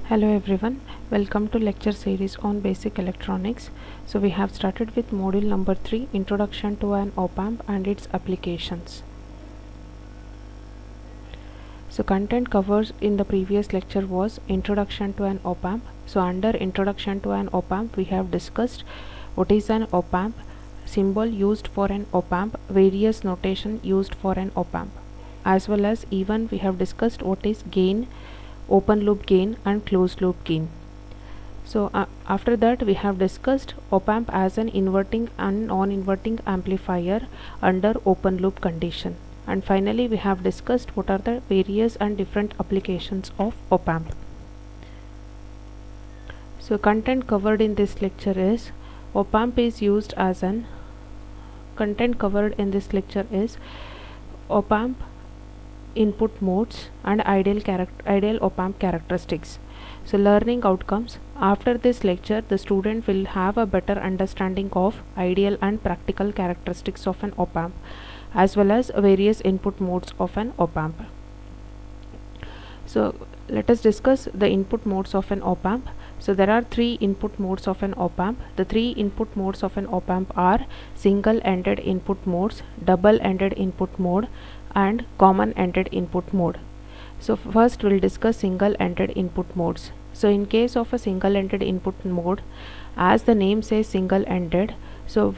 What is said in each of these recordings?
Hello everyone, welcome to lecture series on basic electronics. So we have started with module number 3, introduction to an OpAmp and its applications. So content covered in the previous lecture was introduction to an OpAmp. So under introduction to an OpAmp we have discussed what is an OpAmp, symbol used for an OpAmp, various notation used for an OpAmp, as well as even we have discussed what is gain, open loop gain and closed loop gain. So after that we have discussed OpAmp as an inverting and non-inverting amplifier under open loop condition, and finally we have discussed what are the various and different applications of OpAmp. So content covered in this lecture is OpAmp is used as an OpAmp input modes and ideal OpAmp characteristics. So learning outcomes: after this lecture the student will have a better understanding of ideal and practical characteristics of an OpAmp as well as various input modes of an OpAmp. So let us discuss the input modes of an OpAmp. So there are three input modes of an OpAmp. The three input modes of an OpAmp are single-ended input modes, double-ended input mode and common-ended input mode. So first we'll discuss single-ended input modes. So in case of a single-ended input mode, as the name says single-ended, so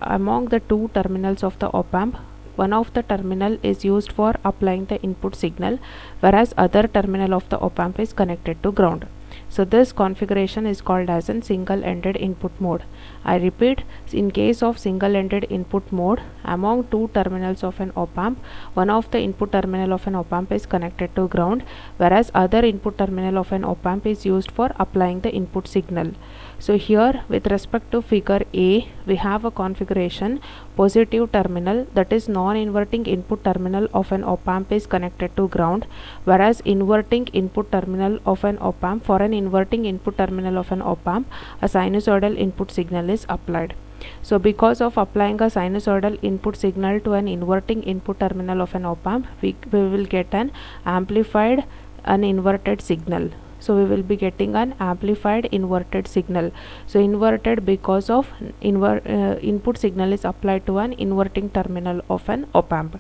among the two terminals of the OpAmp, one of the terminal is used for applying the input signal, whereas other terminal of the OpAmp is connected to ground. So this configuration is called as a single-ended input mode. I repeat, in case of single-ended input mode, among two terminals of an OpAmp, one of the input terminal of an OpAmp is connected to ground, whereas other input terminal of an OpAmp is used for applying the input signal. So here with respect to figure A, we have a configuration: positive terminal, that is non-inverting input terminal of an OpAmp is connected to ground, whereas inverting input terminal of an OpAmp, for an inverting input terminal of an OpAmp, a sinusoidal input signal is applied. So because of applying a sinusoidal input signal to an inverting input terminal of an OpAmp, we will get an amplified uninverted signal. So we will be getting an amplified inverted signal. So inverted because of input signal is applied to an inverting terminal of an OpAmp.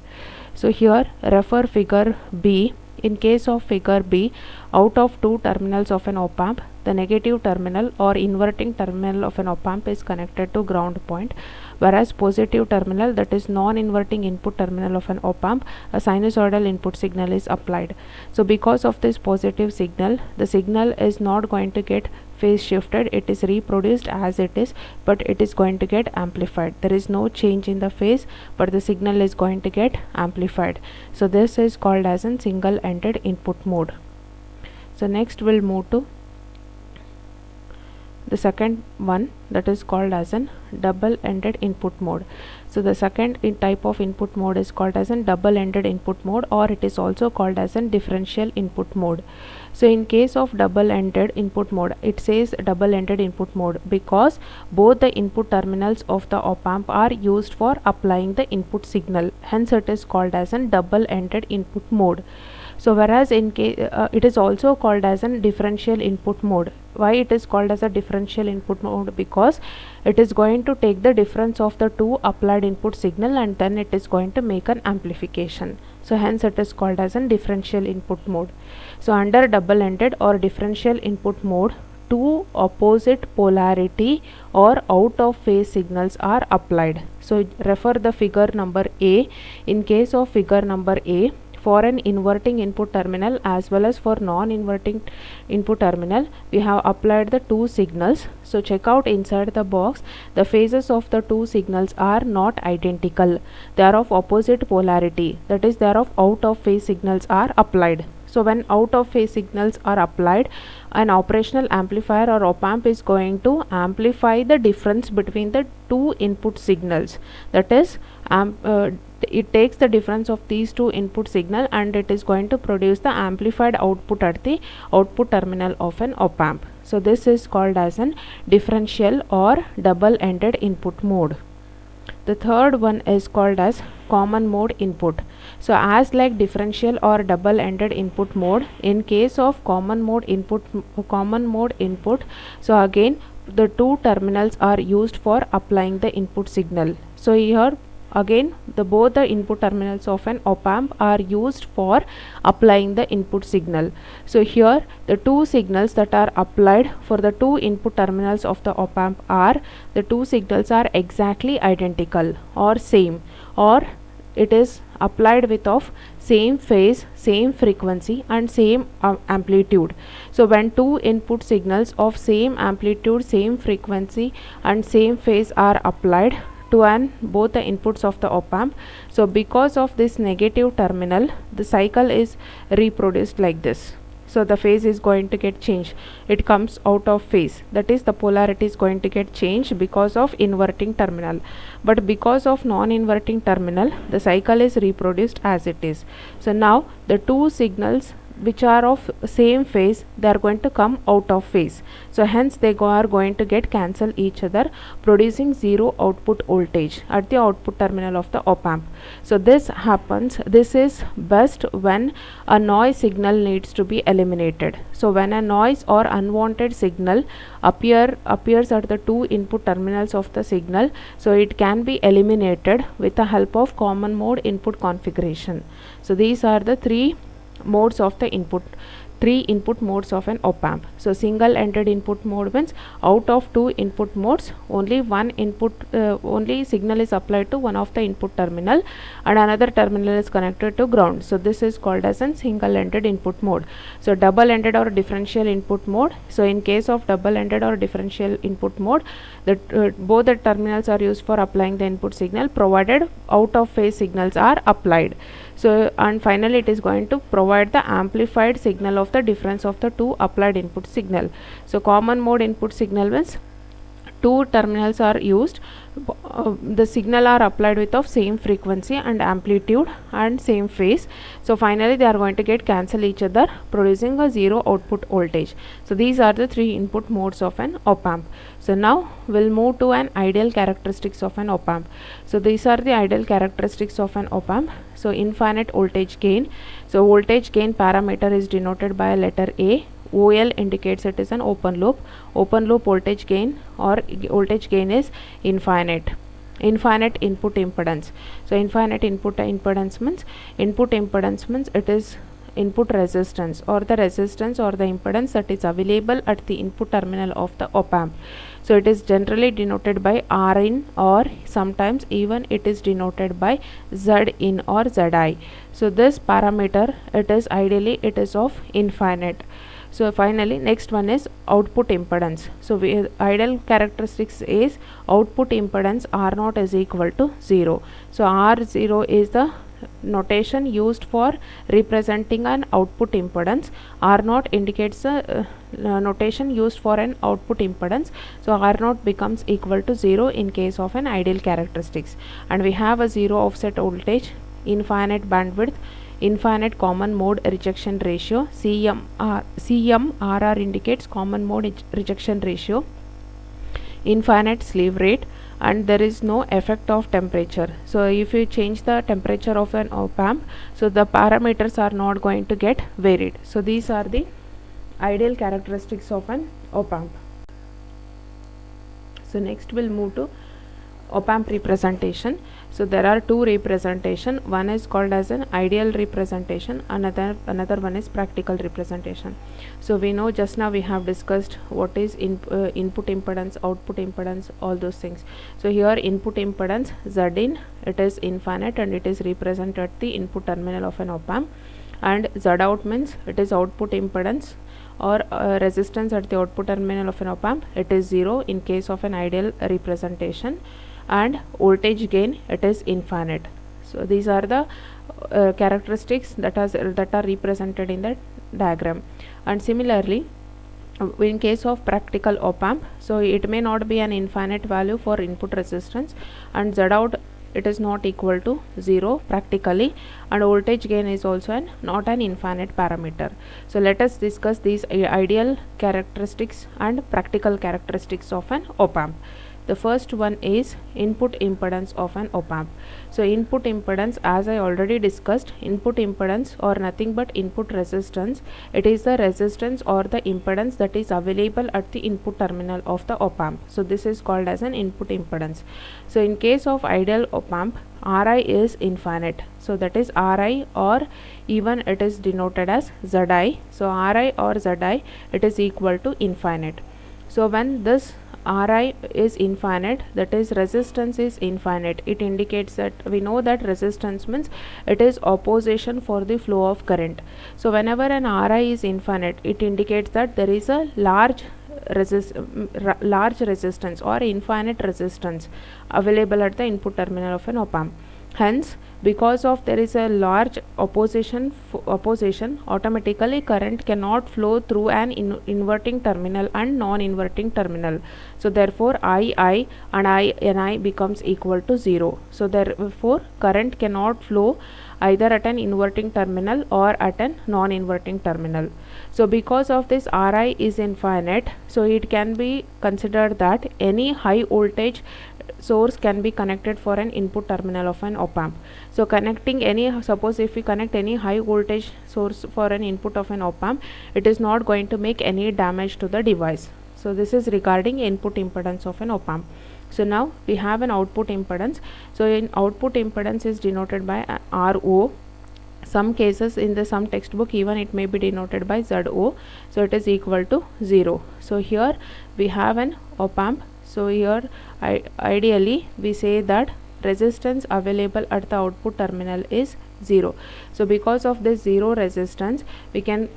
So here refer figure B. In case of figure B, out of two terminals of an OpAmp, the negative terminal or inverting terminal of an OpAmp is connected to ground point, whereas positive terminal, that is non-inverting input terminal of an OpAmp, a sinusoidal input signal is applied. So because of this positive signal, the signal is not going to get phase shifted, it is reproduced as it is, but it is going to get amplified. There is no change in the phase, but the signal is going to get amplified. So this is called as a single-ended input mode. So next we'll move to the second one, that is called as an double-ended input mode. So the second type of input mode is called as an double-ended input mode, or it is also called as an differential input mode. So in case of double-ended input mode, it says double-ended input mode because both the input terminals of the OpAmp are used for applying the input signal, hence it is called as an double-ended input mode. So whereas in case it is also called as a differential input mode. Why it is called as a differential input mode? Because it is going to take the difference of the two applied input signal and then it is going to make an amplification. So hence it is called as a differential input mode. So under double-ended or differential input mode, two opposite polarity or out of phase signals are applied. So refer the figure number A. In case of figure number A, for an inverting input terminal as well as for non-inverting input terminal, we have applied the two signals. So check out inside the box, the phases of the two signals are not identical. They are of opposite polarity, that is they are of out of phase signals are applied. So when out of phase signals are applied, an operational amplifier or OpAmp is going to amplify the difference between the two input signals. That is it takes the difference of these two input signal and it is going to produce the amplified output at the output terminal of an OpAmp. So this is called as an differential or double-ended input mode. the third one is called as common mode input. So as like differential or double-ended input mode, in case of common mode input, so again the two terminals are used for applying the input signal. So here again both the input terminals of an op-amp are used for applying the input signal. So here the two signals that are applied for the two input terminals of the op-amp are, the two signals are exactly identical or same, or it is applied with of same phase, same frequency and same amplitude. So when two input signals of same amplitude, same frequency and same phase are applied to both the inputs of the op-amp, so because of this negative terminal, the cycle is reproduced like this. So the phase is going to get changed, it comes out of phase, that is the polarity is going to get changed because of inverting terminal. But because of non-inverting terminal, the cycle is reproduced as it is. So now the two signals which are of same phase, they are going to come out of phase, so hence they are going to get cancel each other, producing zero output voltage at the output terminal of the op-amp. So this happens, this is best when a noise signal needs to be eliminated. So when a noise or unwanted signal appears at the two input terminals of the signal, so it can be eliminated with the help of common mode input configuration. So these are the three modes of the three input modes of an op-amp. So single-ended input mode means out of two input modes, only one input, only signal is applied to one of the input terminal and another terminal is connected to ground. So this is called as a single-ended input mode. So double-ended or differential input mode. So in case of double-ended or differential input mode, both the terminals are used for applying the input signal, provided out of phase signals are applied. So and finally it is going to provide the amplified signal of the difference of the two applied input signal. So common mode input signal means two terminals are used, the signal are applied with of same frequency and amplitude and same phase. So finally they are going to get cancel each other, producing a zero output voltage. So these are the three input modes of an op-amp. So now we'll move to an ideal characteristics of an op-amp. So these are the ideal characteristics of an op-amp. So infinite voltage gain. So voltage gain parameter is denoted by a letter A. OL indicates it is an open loop. Open loop voltage gain or voltage gain is infinite. Infinite input impedance. So infinite input impedance means it is input resistance or the resistance or the impedance that is available at the input terminal of the op-amp. So it is generally denoted by Rin, or sometimes even it is denoted by Zin or Zi. So this parameter, it is ideally it is of infinite. So finally next one is output impedance. So ideal characteristics is output impedance R0 is equal to 0. So R0 is the notation used for representing an output impedance. R0 indicates the notation used for an output impedance. So R0 becomes equal to 0 in case of an ideal characteristics. And we have a zero offset voltage, infinite bandwidth, infinite common mode rejection ratio. CMRR indicates common mode rejection ratio, infinite sleeve rate, and there is no effect of temperature. So if you change the temperature of an op-amp, so the parameters are not going to get varied. So these are the ideal characteristics of an op-amp. So next we'll move to OpAmp representation. So there are two representation. One is called as an ideal representation, another one is practical representation. So we know just now we have discussed what is input impedance, output impedance, all those things. So here input impedance Zin, it is infinite and it is represented at the input terminal of an op-amp, and Zout means it is output impedance or resistance at the output terminal of an op-amp. It is 0 in case of an ideal representation, and voltage gain, it is infinite. So these are the characteristics that are represented in the diagram. And similarly in case of practical op-amp, so it may not be an infinite value for input resistance, and Zout, it is not equal to 0 practically, and voltage gain is also not an infinite parameter. So let us discuss these ideal characteristics and practical characteristics of an op-amp. The first one is input impedance of an op-amp. So input impedance, as I already discussed, input impedance or nothing but input resistance. It is the resistance or the impedance that is available at the input terminal of the op-amp. So this is called as an input impedance. So in case of ideal op-amp, Ri is infinite. So that is Ri, or even it is denoted as Zi. So Ri or Zi, it is equal to infinite. So when this Ri is infinite, that is resistance is infinite, it indicates that we know that resistance means it is opposition for the flow of current. So whenever an Ri is infinite, it indicates that there is a large resistance or infinite resistance available at the input terminal of an op-amp. Hence, because of there is a large opposition, automatically current cannot flow through an inverting terminal and non-inverting terminal. So therefore Ii and Ini becomes equal to 0. So therefore current cannot flow either at an inverting terminal or at an non-inverting terminal. So because of this Ri is infinite, so it can be considered that any high voltage source can be connected for an input terminal of an op-amp. So connecting any, suppose if we connect any high voltage source for an input of an op-amp, it is not going to make any damage to the device. So this is regarding input impedance of an op-amp. So now we have an output impedance. So in output impedance is denoted by RO. Some cases in some textbook even it may be denoted by ZO. So it is equal to 0. So here we have an op-amp. So here ideally we say that resistance available at the output terminal is 0. So because of this 0 resistance, we can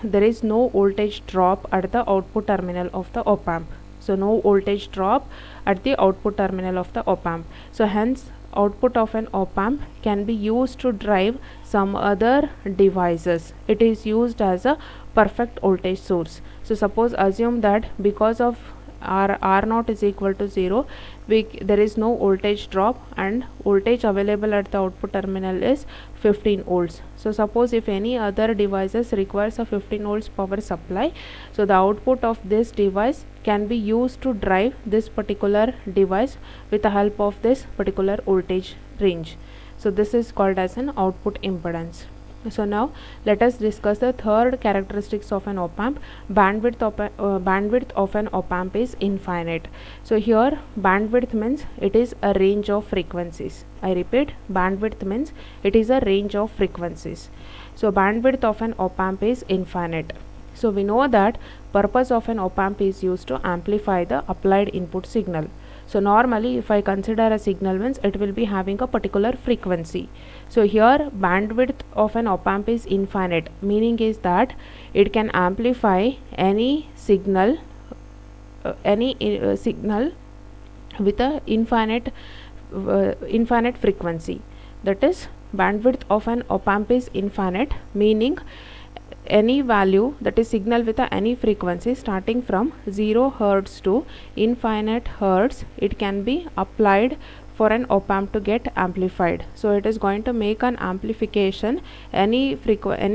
there is no voltage drop at the output terminal of the op-amp. So no voltage drop at the output terminal of the op-amp. So hence output of an op-amp can be used to drive some other devices. It is used as a perfect voltage source. So suppose assume that because of R0 is equal to 0, there is no voltage drop and voltage available at the output terminal is 15 volts. So suppose if any other devices requires a 15 volts power supply, so the output of this device can be used to drive this particular device with the help of this particular voltage range. So this is called as an output impedance. So now let us discuss the third characteristics of an op-amp. Bandwidth of an op-amp is infinite. So here bandwidth means it is a range of frequencies. I repeat, bandwidth means it is a range of frequencies. So bandwidth of an op-amp is infinite. So we know that purpose of an op-amp is used to amplify the applied input signal. So normally if I consider a signal means it will be having a particular frequency. So here bandwidth of an op-amp is infinite, meaning is that it can amplify any signal signal with a infinite frequency. That is, bandwidth of an op-amp is infinite, meaning any value, that is signal with any frequency starting from 0 Hz to infinite Hz, it can be applied for an op-amp to get amplified. So it is going to make an amplification, any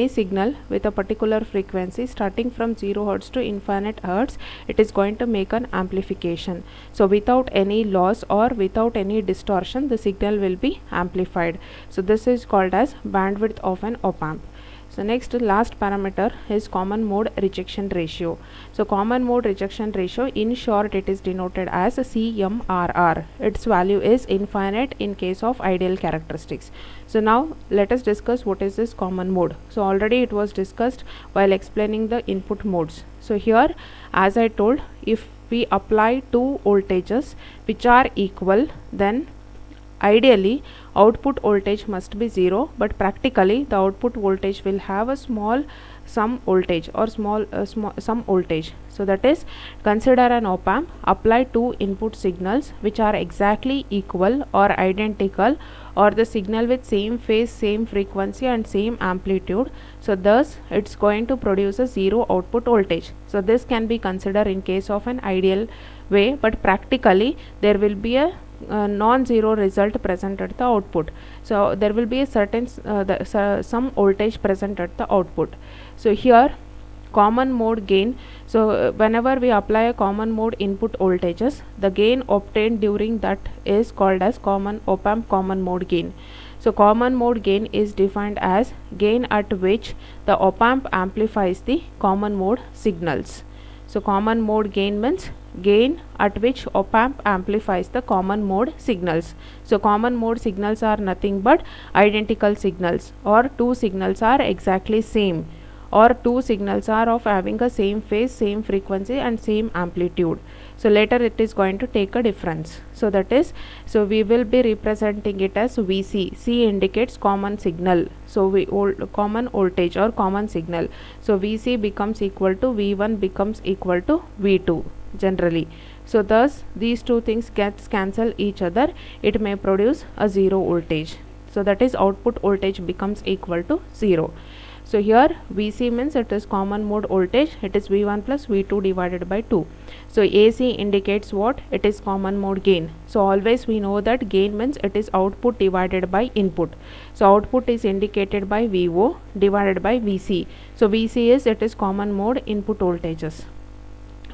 signal with a particular frequency starting from 0 Hz to infinite Hz, it is going to make an amplification. So without any loss or without any distortion, the signal will be amplified. So this is called as bandwidth of an op-amp. So next, last parameter is common mode rejection ratio. So common mode rejection ratio, in short it is denoted as CMRR. Its value is infinite in case of ideal characteristics. So now let us discuss what is this common mode. So already it was discussed while explaining the input modes. So here, as I told, if we apply two voltages which are equal, then ideally output voltage must be 0, but practically the output voltage will have a some voltage or some voltage. So that is, consider an op-amp, apply two input signals which are exactly equal or identical, or the signal with same phase, same frequency and same amplitude. So thus it's going to produce a 0 output voltage. So this can be considered in case of an ideal way, but practically there will be a non-zero result present at the output. So there will be a certain some voltage present at the output. So here common mode gain. So whenever we apply a common mode input voltages, the gain obtained during that is called as OpAmp common mode gain. So common mode gain is defined as gain at which the OpAmp amplifies the common mode signals. So common mode gain means gain at which OpAmp amplifies the common mode signals. So common mode signals are nothing but identical signals, or two signals are exactly same, or two signals are of having a same phase, same frequency and same amplitude. So later it is going to take a difference. So that is, so we will be representing it as VC. C indicates common signal, so common voltage or common signal. So VC becomes equal to V1 becomes equal to V2 generally. So thus these two things gets cancel each other, it may produce a zero voltage. So that is output voltage becomes equal to 0. So here VC means it is common mode voltage, it is V1 plus V2 divided by 2. So AC indicates what? It is common mode gain. So always we know that gain means it is output divided by input. So output is indicated by VO divided by VC. So VC is, it is common mode input voltages.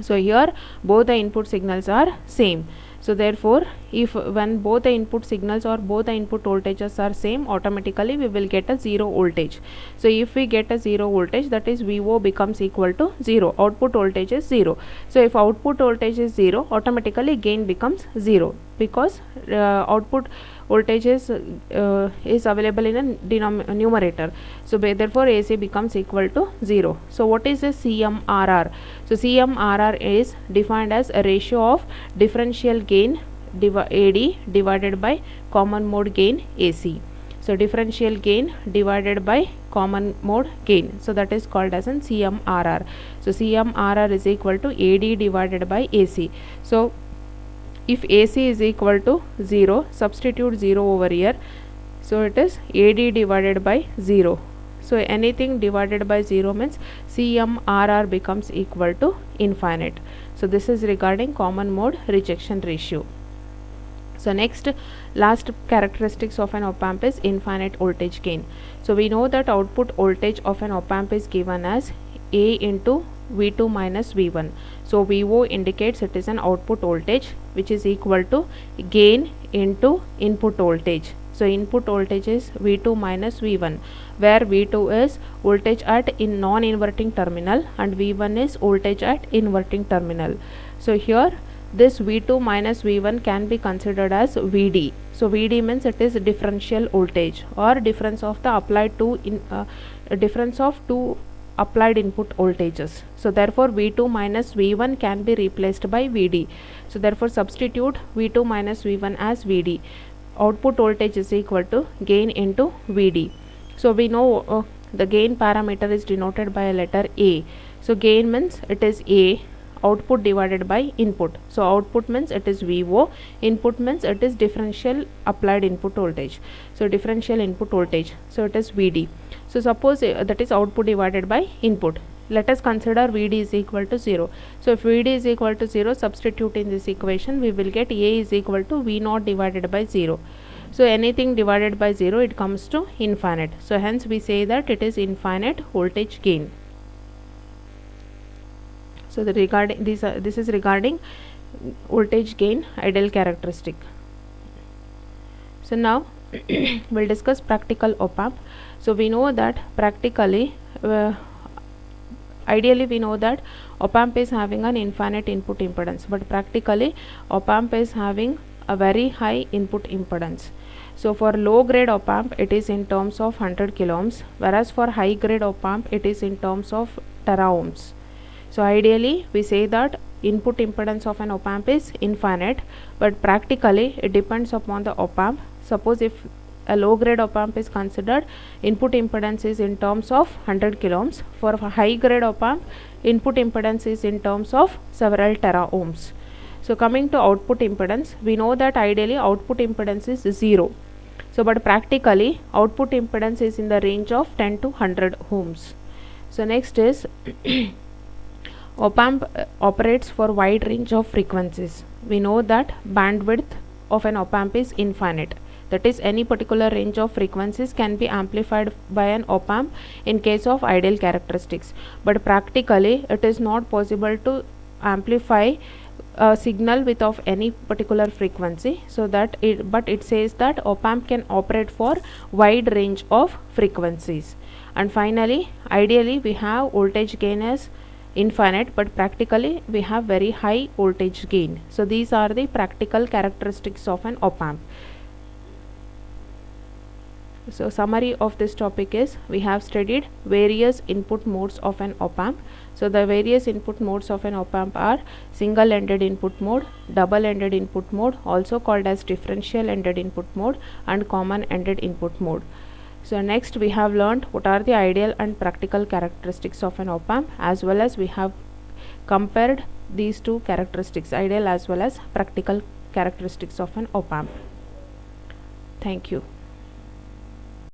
So here both the input signals are same. So therefore, if when both the input signals or both the input voltages are same, automatically we will get a zero voltage. So if we get a zero voltage, that is VO becomes equal to 0, output voltage is 0. So if output voltage is 0, automatically gain becomes 0, because output voltage is available in a numerator. So therefore AC becomes equal to 0. So what is a CMRR? So CMRR is defined as a ratio of differential gain AD divided by common mode gain AC. So differential gain divided by common mode gain. So that is called as an CMRR. So CMRR is equal to AD divided by AC. So if AC is equal to 0, substitute 0 over here. So it is AD divided by 0. So anything divided by 0 means CMRR becomes equal to infinite. So this is regarding common mode rejection ratio. So next, last characteristics of an OpAmp is infinite voltage gain. So we know that output voltage of an OpAmp is given as A into V2 minus V1. So VO indicates it is an output voltage which is equal to gain into input voltage. So input voltage is V2 minus V1, where V2 is voltage at in non-inverting terminal and V1 is voltage at inverting terminal. So here this V2 minus V1 can be considered as VD. So VD means it is differential voltage, or difference of the applied difference of two applied input voltages. So therefore V2 minus V1 can be replaced by VD. So therefore substitute V2 minus V1 as VD. Output voltage is equal to gain into VD. So we know the gain parameter is denoted by a letter A. So gain means it is A, output divided by input. So output means it is VO, input means it is differential applied input voltage. So differential input voltage, so it is VD. So suppose that is output divided by input. Let us consider VD is equal to 0. So if VD is equal to 0, substitute in this equation, we will get A is equal to V0 divided by 0. So anything divided by 0, it comes to infinite. So hence we say that it is infinite voltage gain. So the regarding this is regarding voltage gain ideal characteristic. So now we'll discuss practical OpAmp. So we know that practically ideally we know that OpAmp is having an infinite input impedance, but practically OpAmp is having a very high input impedance. So for low grade OpAmp it is in terms of 100 kilo ohms, whereas for high grade OpAmp it is in terms of tera ohms. So ideally we say that input impedance of an OpAmp is infinite, but practically it depends upon the OpAmp. Suppose if a low grade OpAmp is considered, input impedance is in terms of 100 kilo ohms. For high grade OpAmp, input impedance is in terms of several tera ohms. So coming to output impedance, we know that ideally output impedance is 0. So but practically output impedance is in the range of 10 to 100 ohms. So next is OpAmp operates for wide range of frequencies. We know that bandwidth of an OpAmp is infinite. that is any particular range of frequencies can be amplified by an op-amp in case of ideal characteristics, but practically it is not possible to amplify a signal with of any particular frequency. So that it says that op-amp can operate for wide range of frequencies. And finally, ideally we have voltage gain as infinite, but practically we have very high voltage gain. So these are the practical characteristics of an op-amp. So summary of this topic is, we have studied various input modes of an op-amp. So the various input modes of an op-amp are single-ended input mode, double-ended input mode, also called as differential-ended input mode, and common-ended input mode. So next we have learned what are the ideal and practical characteristics of an op-amp, as well as we have compared these two characteristics, ideal as well as practical characteristics of an op-amp. Thank you.